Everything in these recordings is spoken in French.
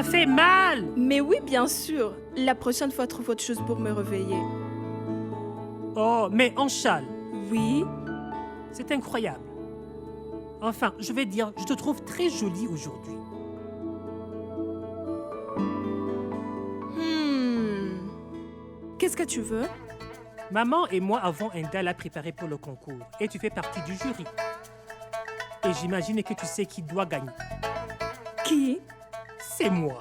fait mal. Mais oui, bien sûr. La prochaine fois, trouve autre chose pour me réveiller. Oh, mais en châle. Oui. C'est incroyable. Enfin, je vais dire, je te trouve très jolie aujourd'hui. Qu'est-ce que tu veux? Maman et moi avons un gala préparé pour le concours et tu fais partie du jury. Et j'imagine que tu sais qui doit gagner. Qui? C'est moi.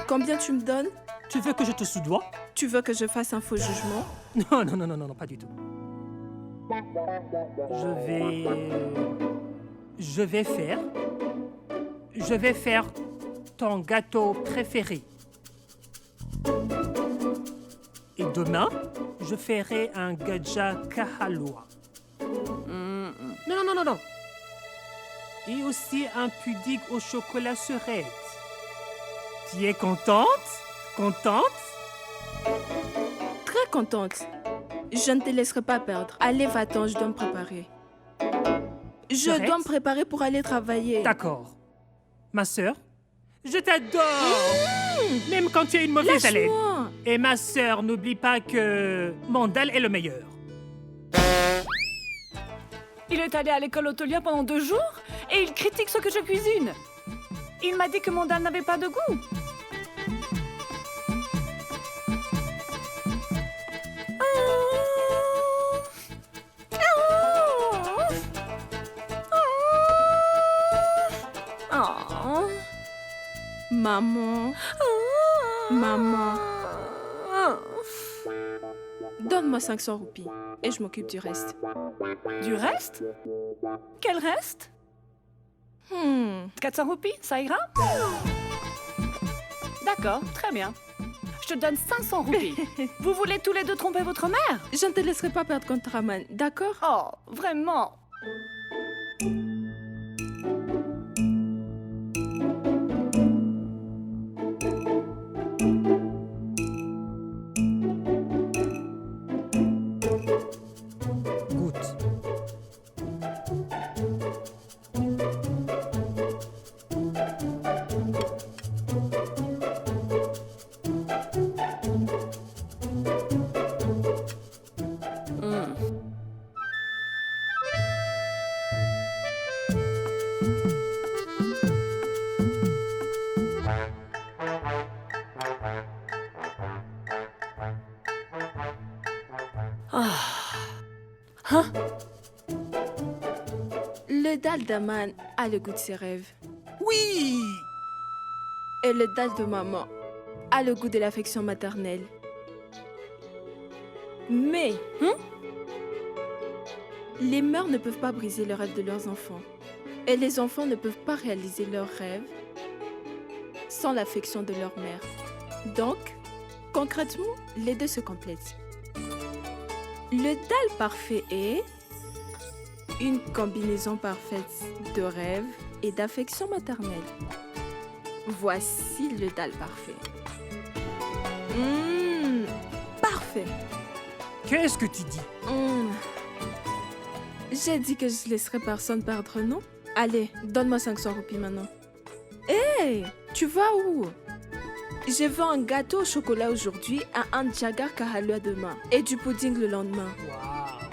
Combien tu me donnes? Tu veux que je te soudoie? Tu veux que je fasse un faux jugement? Non, pas du tout. Je vais faire ton gâteau préféré. Et demain, je ferai un gaja kahalua. Non. Et aussi un pudding au chocolat surette. Tu es contente? Contente? Très contente. Je ne te laisserai pas perdre. Allez, va-t'en, je dois me préparer. Je dois me préparer pour aller travailler. D'accord. Ma sœur, je t'adore. Même quand tu as une mauvaise haleine. Lâche-moi. Et ma sœur, n'oublie pas que Mandal est le meilleur. Il est allé à l'école hôtelière pendant 2 jours et il critique ce que je cuisine. Il m'a dit que mon dal n'avait pas de goût. Maman. Maman. Donne-moi 500 roupies et je m'occupe du reste. Du reste? Quel reste? 400 roupies, ça ira? D'accord, très bien. Je te donne 500 roupies. Vous voulez tous les deux tromper votre mère? Je ne te laisserai pas perdre contre Raman, d'accord? Oh, vraiment? Goûte. Le dal d'Aman a le goût de ses rêves. Oui! Et le dal de maman a le goût de l'affection maternelle. Mais, les mères ne peuvent pas briser le rêve de leurs enfants. Et les enfants ne peuvent pas réaliser leurs rêves sans l'affection de leur mère. Donc, concrètement, les deux se complètent. Le dal parfait est une combinaison parfaite de rêve et d'affection maternelle. Voici le dal parfait. Parfait. Qu'est-ce que tu dis? J'ai dit que je laisserai personne perdre, non? Allez, donne-moi 500 roupies maintenant. Hé, tu vas où? Je veux un gâteau au chocolat aujourd'hui, un jagar kahalua demain et du pudding le lendemain. Waouh!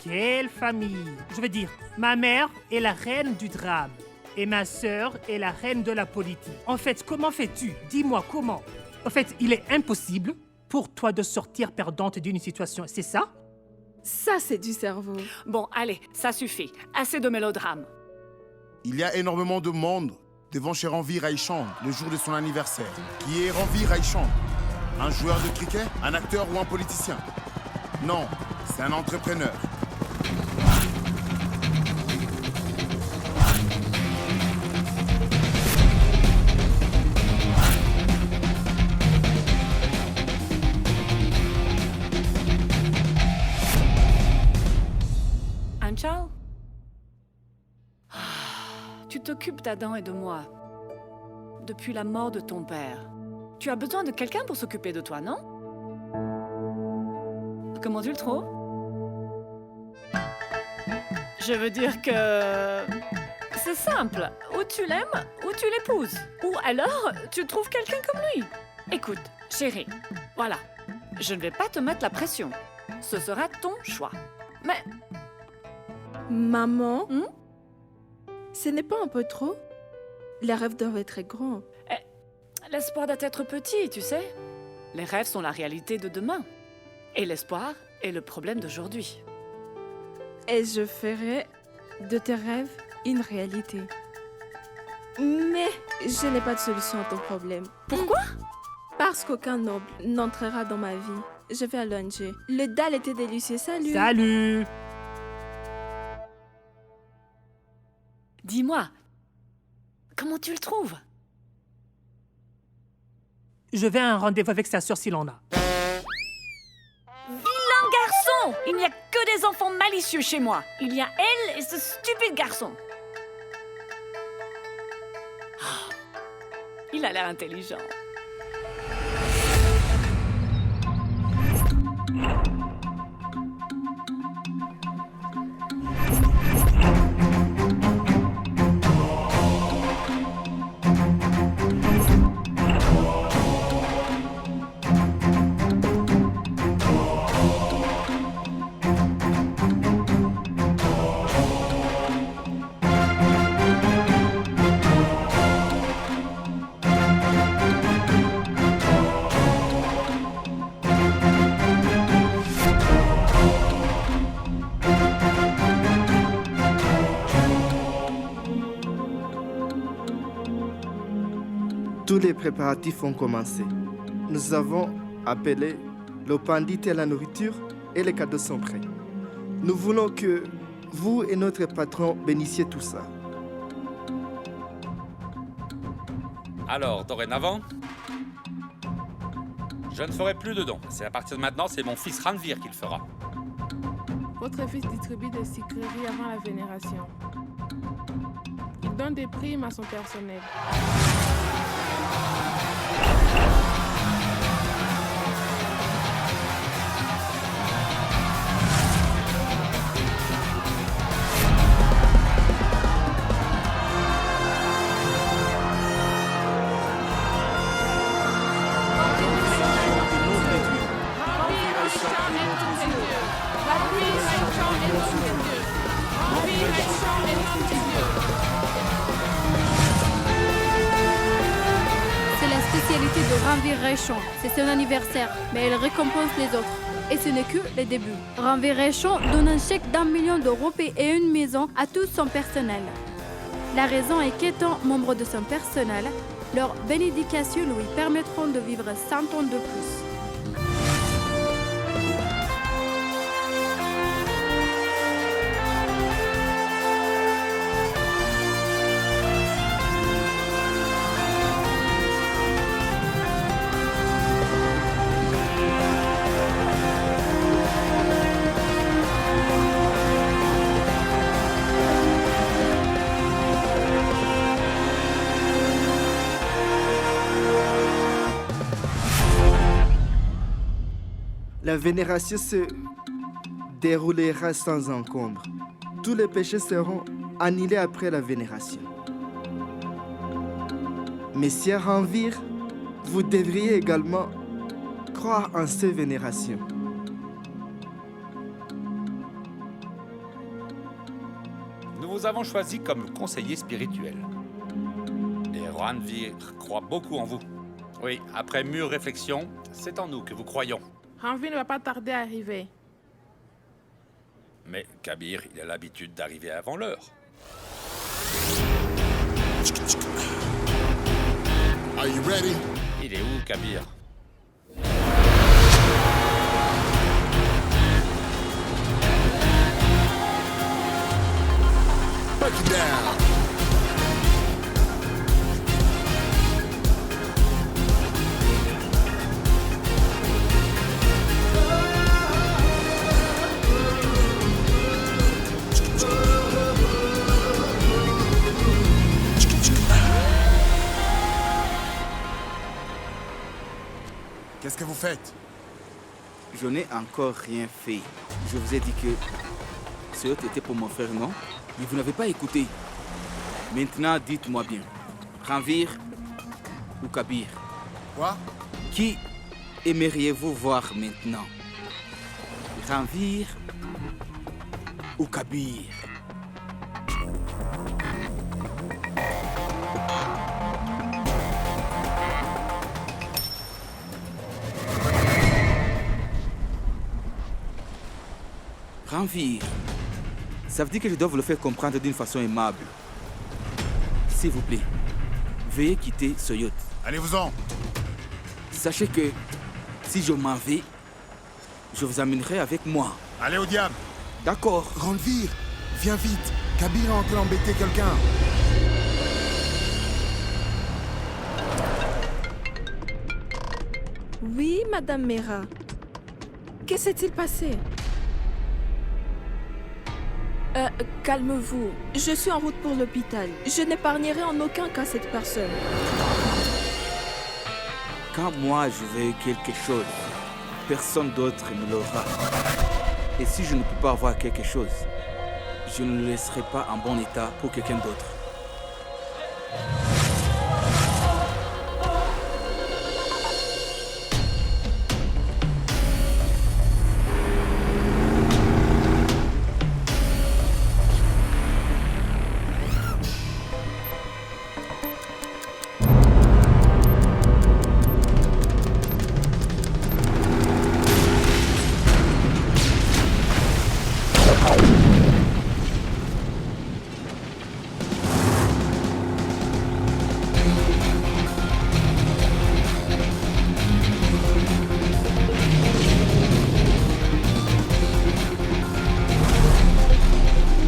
Quelle famille! Je veux dire, ma mère est la reine du drame et ma sœur est la reine de la politique. En fait, comment fais-tu? Dis-moi comment. En fait, il est impossible pour toi de sortir perdante d'une situation, c'est ça? Ça, c'est du cerveau. Bon, allez, ça suffit. Assez de mélodrame. Il y a énormément de monde devant chez Ranveer Raichandra le jour de son anniversaire. Qui est Ranveer Raichandra? Un joueur de cricket, un acteur ou un politicien? Non, c'est un entrepreneur. Anchal? Tu t'occupes d'Adam et de moi depuis la mort de ton père. Tu as besoin de quelqu'un pour s'occuper de toi, non? Comment tu le trouves? Je veux dire que... c'est C'est simple. Ou tu l'aimes, ou tu l'épouses. Ou alors, tu trouves quelqu'un comme lui. Écoute, chérie, voilà. Je ne vais pas te mettre la pression. Ce sera ton choix. Mais Maman, Hmm? ce n'est pas un peu trop? Les rêves doivent être grands. l'espoir doit être petit, tu sais. Les rêves sont la réalité de demain. Et l'espoir est le problème d'aujourd'hui. Et je ferai de tes rêves une réalité. Mais je n'ai pas de solution à ton problème. Pourquoi? Parce qu'aucun noble n'entrera dans ma vie. Je vais à l'ONG. Le dalle était délicieux. Salut. Salut. Dis-moi, comment tu le trouves? Je vais à un rendez-vous avec sa sœur s'il en a. Vilain garçon! Il n'y a que des enfants malicieux chez moi. Il y a elle et ce stupide garçon. Ah, il a l'air intelligent. Tous les préparatifs ont commencé. Nous avons appelé le pandit et la nourriture et les cadeaux sont prêts. Nous voulons que vous et notre patron bénissiez tout ça. Alors, dorénavant, je ne ferai plus de dons. C'est à partir de maintenant, c'est mon fils Ranvir qui le fera. Votre fils distribue des sucreries avant la vénération. Il donne des primes à son personnel. C'est la spécialité de Ranvir Raichon. C'est son anniversaire, mais elle récompense les autres. Et ce n'est que le début. Ranvir Raichon donne un chèque d'1 million de roupies et une maison à tout son personnel. La raison est qu'étant membre de son personnel, leurs bénédictions lui permettront de vivre 100 ans de plus. La vénération se déroulera sans encombre. Tous les péchés seront annihilés après la vénération. Messieurs Ranvir, vous devriez également croire en ces vénérations. Nous vous avons choisi comme conseiller spirituel. Et Ranvir croit beaucoup en vous. Oui, après mûre réflexion, c'est en nous que vous croyons. Ranvir ne va pas tarder à arriver. Mais Kabir, il a l'habitude d'arriver avant l'heure. Are you ready? Il est où, Kabir? Break it down. Qu'est-ce que vous faites? Je n'ai encore rien fait. Je vous ai dit que ce autre était pour mon frère, non? Mais vous n'avez pas écouté. Maintenant, dites-moi bien. Ranvir ou Kabir? Quoi? Qui aimeriez-vous voir maintenant? Ranvir ou Kabir? Ranvir. Ça veut dire que je dois vous le faire comprendre d'une façon aimable. S'il vous plaît, veuillez quitter ce yacht. Allez-vous-en. Sachez que si je m'en vais, je vous amènerai avec moi. Allez au diable. D'accord. Ranvir, viens vite. Kabir est en train d'embêter quelqu'un. Oui, Madame Mera. Que s'est-il passé? Calme-vous. Je suis en route pour l'hôpital. Je n'épargnerai en aucun cas cette personne. Quand moi je veux quelque chose, personne d'autre ne l'aura. Et si je ne peux pas avoir quelque chose, je ne le laisserai pas en bon état pour quelqu'un d'autre.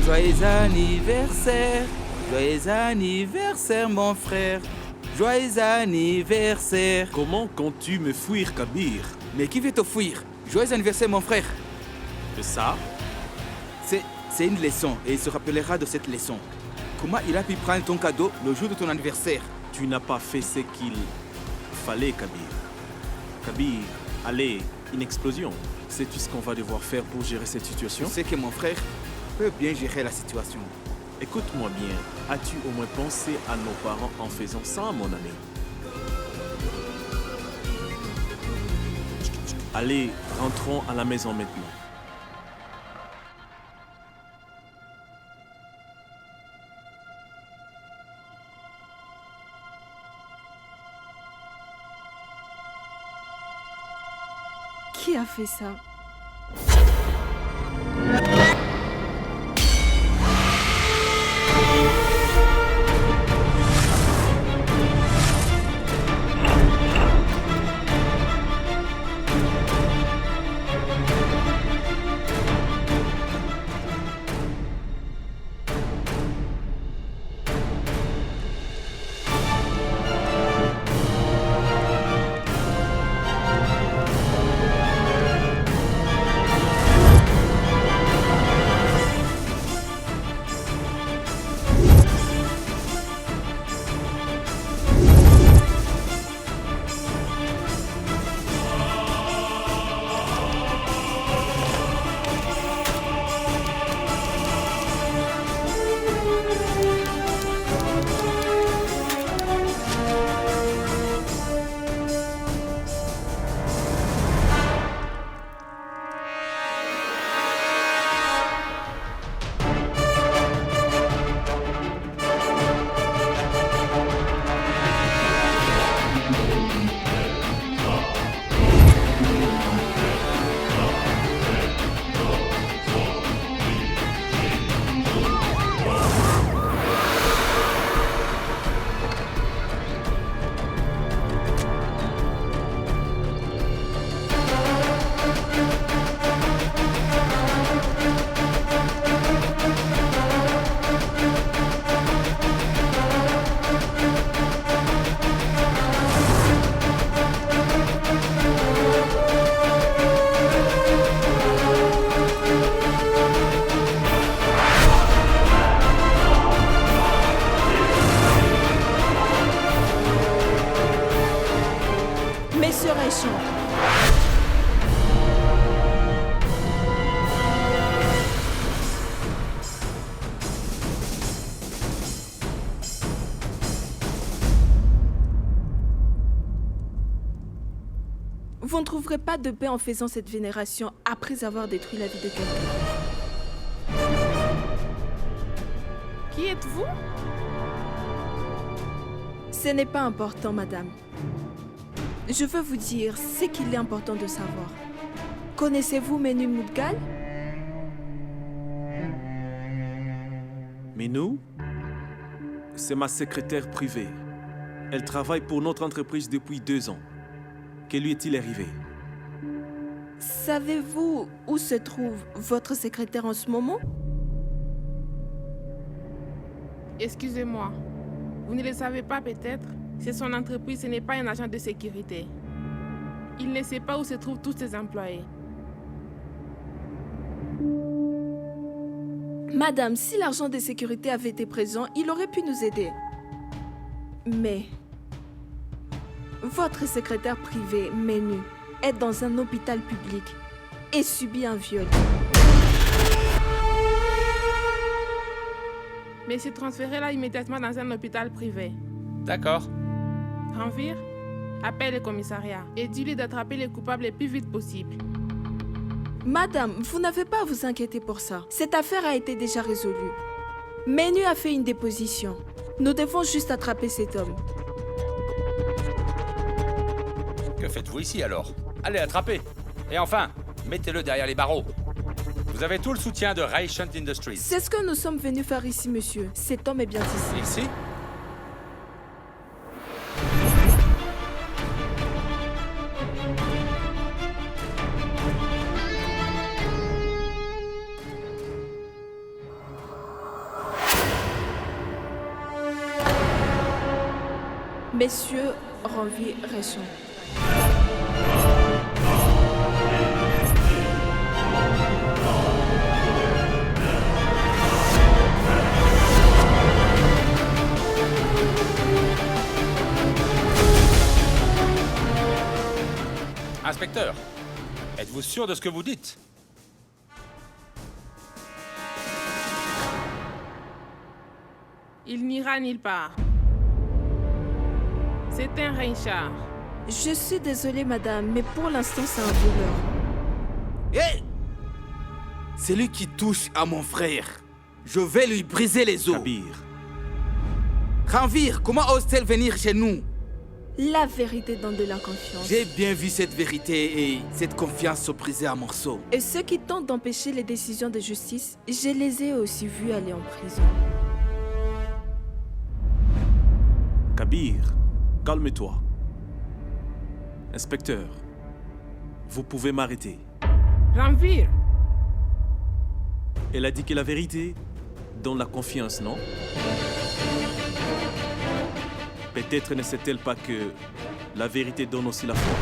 Joyeux anniversaire, joyeux anniversaire mon frère, joyeux anniversaire. Comment comptes-tu me fuir, Kabir? Mais qui veut te fuir? Joyeux anniversaire mon frère. Et ça? C'est une leçon et il se rappellera de cette leçon. Comment il a pu prendre ton cadeau le jour de ton anniversaire? Tu n'as pas fait ce qu'il fallait, Kabir. Kabir, allez, une explosion. Sais-tu ce qu'on va devoir faire pour gérer cette situation? Je sais que mon frère peut bien gérer la situation. Écoute-moi bien, as-tu au moins pensé à nos parents en faisant ça, mon ami? Allez, rentrons à la maison maintenant. Qui a fait ça? Vous ne trouverez pas de paix en faisant cette vénération après avoir détruit la vie de quelqu'un. Qui êtes-vous? Ce n'est pas important, madame. Je veux vous dire ce qu'il est important de savoir. Connaissez-vous Menu Moudgal? Minou, c'est ma secrétaire privée. Elle travaille pour notre entreprise depuis 2 ans. Que lui est-il arrivé? Savez-vous où se trouve votre secrétaire en ce moment? Excusez-moi. Vous ne le savez pas peut-être? C'est son entreprise, ce n'est pas un agent de sécurité. Il ne sait pas où se trouvent tous ses employés. Madame, si l'agent de sécurité avait été présent, il aurait pu nous aider. Mais votre secrétaire privé, Menu, est dans un hôpital public et subit un viol. Mais c'est transféré là immédiatement dans un hôpital privé. D'accord. Ranvir, appelle le commissariat et dis-lui d'attraper les coupables le plus vite possible. Madame, vous n'avez pas à vous inquiéter pour ça. Cette affaire a été déjà résolue. Menu a fait une déposition. Nous devons juste attraper cet homme. Que faites-vous ici alors? Allez, attrapez. Et enfin, mettez-le derrière les barreaux. Vous avez tout le soutien de Reichant Industries. C'est ce que nous sommes venus faire ici, monsieur. Cet homme est bien ici. Ici? Messieurs Ranvir Reichant. Inspecteur, êtes-vous sûr de ce que vous dites? Il n'ira nulle part. C'est un Reinchard. Je suis désolée, madame, mais pour l'instant, c'est un voleur. Hé! C'est lui qui touche à mon frère. Je vais lui briser les os. Kabir, Ranvir, comment ose-t-elle venir chez nous? La vérité donne de la confiance. J'ai bien vu cette vérité et cette confiance se briser à morceaux. Et ceux qui tentent d'empêcher les décisions de justice, je les ai aussi vus aller en prison. Kabir, calme-toi. Inspecteur, vous pouvez m'arrêter. Ranvir, Elle a dit que la vérité donne la confiance, non? Peut-être ne sait-elle pas que la vérité donne aussi la foi.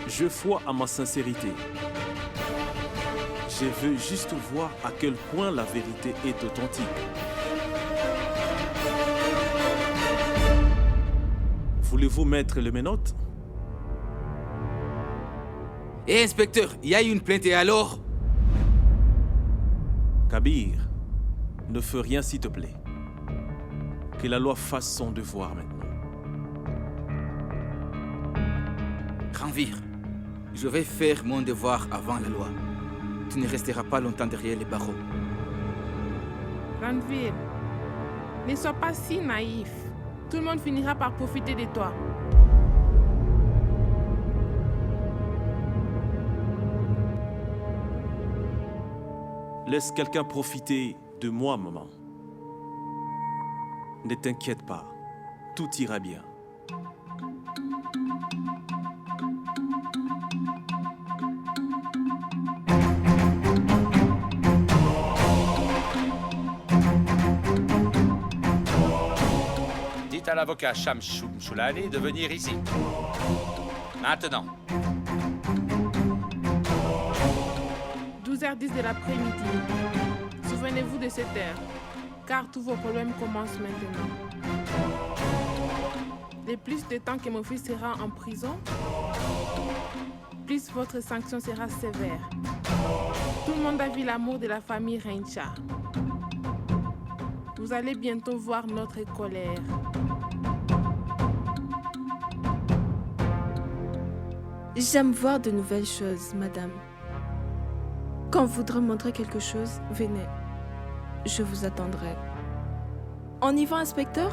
Je crois à ma sincérité. Je veux juste voir à quel point la vérité est authentique. Voulez-vous mettre les menottes? Hé, inspecteur, il y a eu une plainte et alors? Kabir, ne fais rien s'il te plaît. Que la loi fasse son devoir maintenant. Ranvir, je vais faire mon devoir avant la loi. Tu ne resteras pas longtemps derrière les barreaux. Ranvir, ne sois pas si naïf. Tout le monde finira par profiter de toi. Laisse quelqu'un profiter de moi, maman. Ne t'inquiète pas, tout ira bien. Dites à l'avocat Sham Choulani de venir ici. Maintenant. 12h10 de l'après-midi. Souvenez-vous de cette heure, car tous vos problèmes commencent maintenant. Le plus de temps que mon fils sera en prison, plus votre sanction sera sévère. Tout le monde a vu l'amour de la famille Reinchard. Vous allez bientôt voir notre colère. J'aime voir de nouvelles choses, madame. Quand vous voudrez montrer quelque chose, venez. Je vous attendrai. On y va, inspecteur?